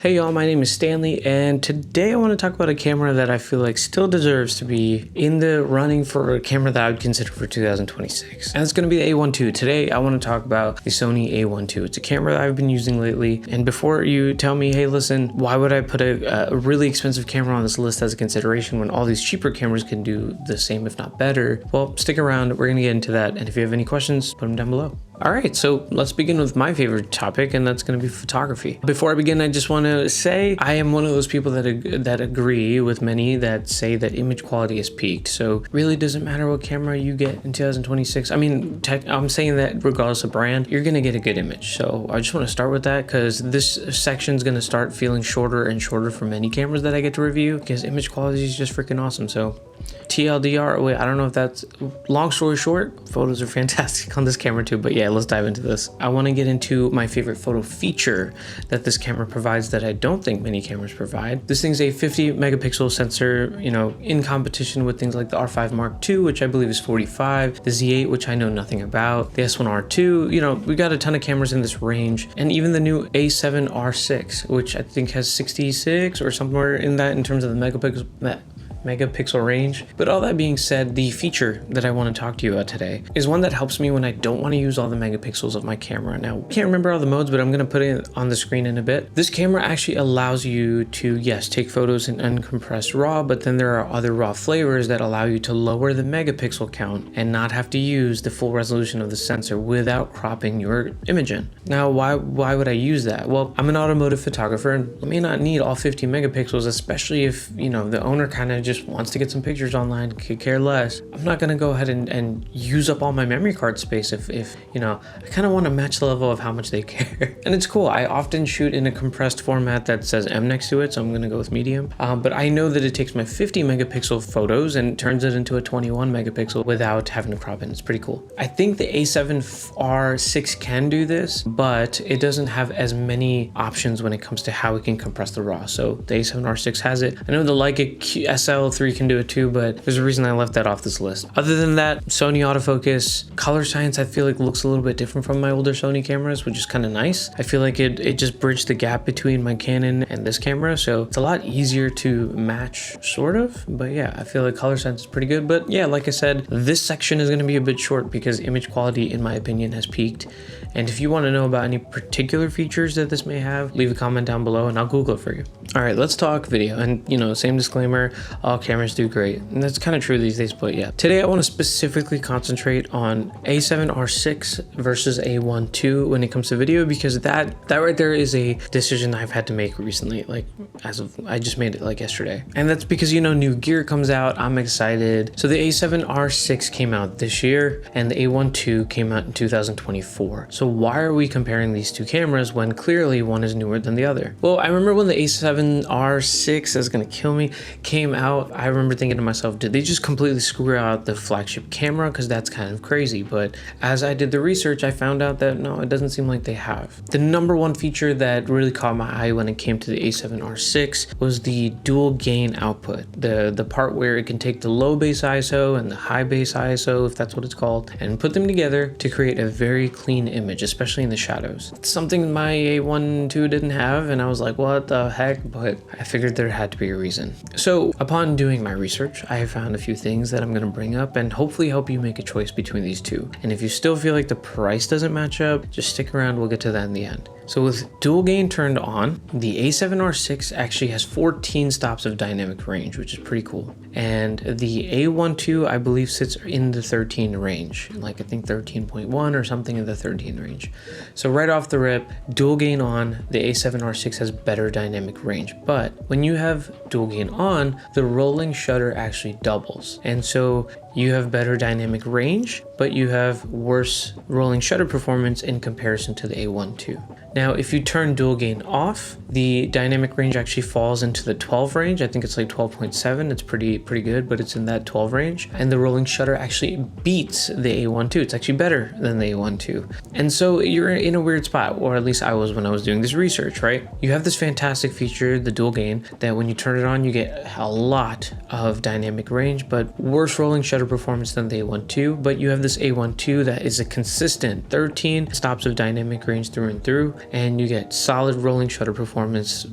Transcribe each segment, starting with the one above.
Hey y'all, my name is Stanley, and today I want to talk about a camera that I feel like still deserves to be in the running for a camera that I would consider for 2026. And it's going to be the A1 II. Today I want to talk about the Sony A1 II. It's a camera that I've been using lately, and before you tell me, hey listen, why would I put a really expensive camera on this list as a consideration when all these cheaper cameras can do the same if not better? Well, stick around, we're going to get into that, and if you have any questions, put them down below. All right, so let's begin with my favorite topic, and that's going to be photography. Before I begin, I just want to say I am one of those people that agree with many that say that image quality has peaked. So really doesn't matter what camera you get in 2026. I mean, I'm saying that regardless of brand, you're going to get a good image. So I just want to start with that because this section is going to start feeling shorter and shorter for many cameras that I get to review because image quality is just freaking awesome. So TLDR, wait, I don't know if that's, long story short, photos are fantastic on this camera too, but yeah, let's dive into this. I want to get into my favorite photo feature that this camera provides that I don't think many cameras provide. This thing's a 50 megapixel sensor, you know, in competition with things like the R5 Mark II, which I believe is 45, the Z8, which I know nothing about, the S1R2, you know, we got a ton of cameras in this range, and even the new A7R6, which I think has 66 or somewhere in that in terms of the megapixel range. But all that being said, the feature that I want to talk to you about today is one that helps me when I don't want to use all the megapixels of my camera. Now, I can't remember all the modes, but I'm going to put it on the screen in a bit. This camera actually allows you to, yes, take photos in uncompressed RAW, but then there are other RAW flavors that allow you to lower the megapixel count and not have to use the full resolution of the sensor without cropping your image in. Now, why would I use that? Well, I'm an automotive photographer and I may not need all 50 megapixels, especially if, you know, the owner kind of just wants to get some pictures online, could care less. I'm not gonna go ahead and use up all my memory card space if you know, I kind of want to match the level of how much they care. And it's cool. I often shoot in a compressed format that says M next to it, so I'm gonna go with medium. But I know that it takes my 50 megapixel photos and turns it into a 21 megapixel without having to crop in. It's pretty cool. I think the A7R6 can do this, but it doesn't have as many options when it comes to how it can compress the RAW. So the A7R6 has it. I know the Leica SL3 can do it too, but there's a reason I left that off this list. Other than that, Sony autofocus, color science, I feel like looks a little bit different from my older Sony cameras, which is kind of nice. I feel like it just bridged the gap between my Canon and this camera, so it's a lot easier to match, sort of. But yeah, I feel like color science is pretty good. But yeah, like I said, this section is going to be a bit short because image quality, in my opinion, has peaked. And if you want to know about any particular features that this may have, leave a comment down below and I'll Google it for you. All right, let's talk video. And you know, same disclaimer, all cameras do great. And that's kind of true these days, but yeah. Today I want to specifically concentrate on A7R6 versus A1 II when it comes to video, because that right there is a decision I've had to make recently, like I just made it like yesterday. And that's because, you know, new gear comes out, I'm excited. So the A7R6 came out this year and the A1 II came out in 2024. So why are we comparing these two cameras when clearly one is newer than the other? Well, I remember when the A7R6, that's gonna kill me, came out, I remember thinking to myself, did they just completely screw out the flagship camera? Because that's kind of crazy. But as I did the research, I found out that no, it doesn't seem like they have. The number one feature that really caught my eye when it came to the A7R6 was the dual gain output. The part where it can take the low base ISO and the high base ISO, if that's what it's called, and put them together to create a very clean image, especially in the shadows. It's something my A1 II didn't have, and I was like, what the heck? But I figured there had to be a reason. So upon doing my research, I have found a few things that I'm going to bring up and hopefully help you make a choice between these two. And if you still feel like the price doesn't match up, just stick around, we'll get to that in the end. So with dual gain turned on, the A7R6 actually has 14 stops of dynamic range, which is pretty cool. And the A1 II, I believe, sits in the 13 range, like I think 13.1 or something in the 13 range. So right off the rip, dual gain on, the A7R6 has better dynamic range. But when you have dual gain on, the rolling shutter actually doubles. And so you have better dynamic range, but you have worse rolling shutter performance in comparison to the A1 II. Now, if you turn dual gain off, the dynamic range actually falls into the 12 range. I think it's like 12.7. It's pretty good, but it's in that 12 range. And the rolling shutter actually beats the A1 II. It's actually better than the A1 II. And so you're in a weird spot, or at least I was when I was doing this research, right? You have this fantastic feature, the dual gain, that when you turn it on, you get a lot of dynamic range, but worse rolling shutter shutter performance than the A1 II, but you have this A1 II that is a consistent 13 stops of dynamic range through and through, and you get solid rolling shutter performance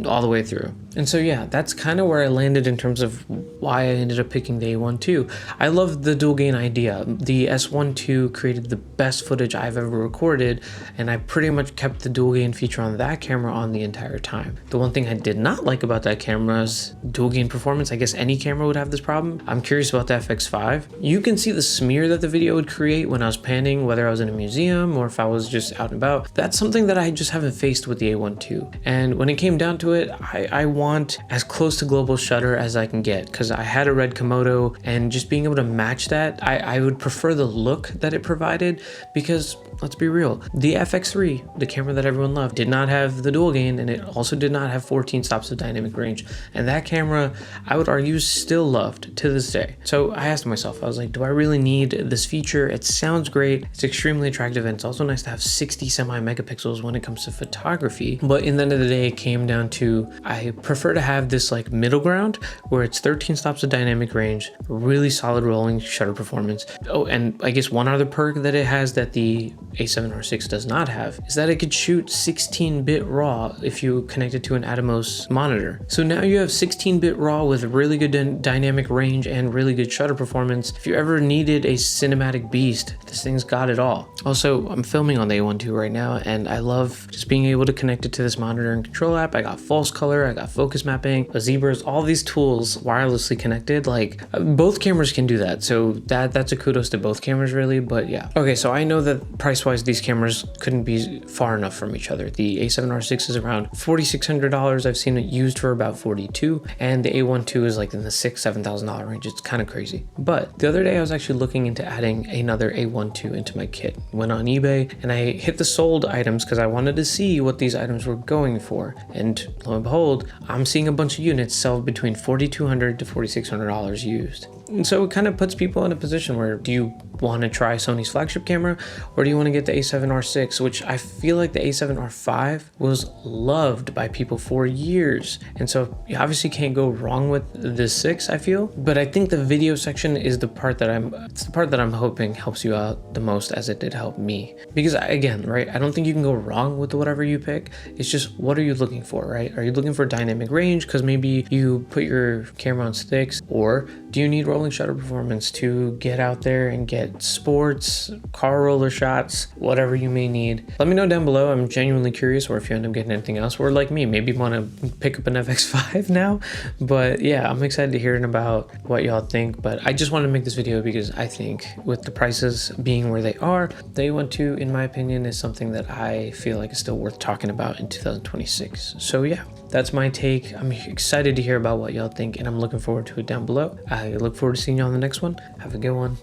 all the way through. And so yeah, that's kind of where I landed in terms of why I ended up picking the A1 II. I love the dual gain idea. The S1 II created the best footage I've ever recorded, and I pretty much kept the dual gain feature on that camera on the entire time. The one thing I did not like about that camera is dual gain performance. I guess any camera would have this problem. I'm curious about the FX5. You can see the smear that the video would create when I was panning, whether I was in a museum or if I was just out and about. That's something that I just haven't faced with the A1 II. And when it came down to it, I want as close to global shutter as I can get, because I had a red Komodo, and just being able to match that, I would prefer the look that it provided, because let's be real, the FX3, the camera that everyone loved, did not have the dual gain, and it also did not have 14 stops of dynamic range. And that camera, I would argue, is still loved to this day. So I asked myself, I was like, do I really need this feature? It sounds great, it's extremely attractive, and it's also nice to have 60 semi megapixels when it comes to photography. But in the end of the day, it came down to, I prefer to have this like middle ground where it's 13 stops of dynamic range, really solid rolling shutter performance. Oh, and I guess one other perk that it has that the A7R6 does not have is that it could shoot 16-bit RAW if you connect it to an Atomos monitor. So now you have 16-bit RAW with really good dynamic range and really good shutter performance. If you ever needed a cinematic beast, this thing's got it all. Also, I'm filming on the A1 II right now, and I love just being able to connect it to this monitor and control app. I got false color, I got focus mapping, zebras, all these tools wirelessly connected. Like, both cameras can do that. So that's a kudos to both cameras, really. But yeah. Okay, so I know that price-wise, these cameras couldn't be far enough from each other. The A7R6 is around $4,600. I've seen it used for about $42, and the A1 II is like in the $6,000-$7,000 range. It's kind of crazy. But the other day I was actually looking into adding another A1 II into my kit. Went on eBay and I hit the sold items because I wanted to see what these items were going for. And lo and behold, I'm seeing a bunch of units sell between $4,200 to $4,600 used. And so it kind of puts people in a position where, do you want to try Sony's flagship camera, or do you want to get the A7R6, which I feel like the A7R5 was loved by people for years. And so you obviously can't go wrong with the 6, I feel. But I think the video section is the part that I'm hoping helps you out the most, as it did help me. Because again, right, I don't think you can go wrong with whatever you pick. It's just, what are you looking for, right? Are you looking for dynamic range because maybe you put your camera on sticks, or do you need rolling shutter performance to get out there and get sports, car roller shots, whatever you may need? Let me know down below. I'm genuinely curious, or if you end up getting anything else, or like me, maybe want to pick up an FX5 now. But yeah, I'm excited to hearing about what y'all think. But I just wanted to make this video because I think with the prices being where they are, the A1 II, in my opinion, is something that I feel like is still worth talking about in 2026. So yeah, that's my take. I'm excited to hear about what y'all think, and I'm looking forward to it down below. I look forward to seeing you on the next one. Have a good one.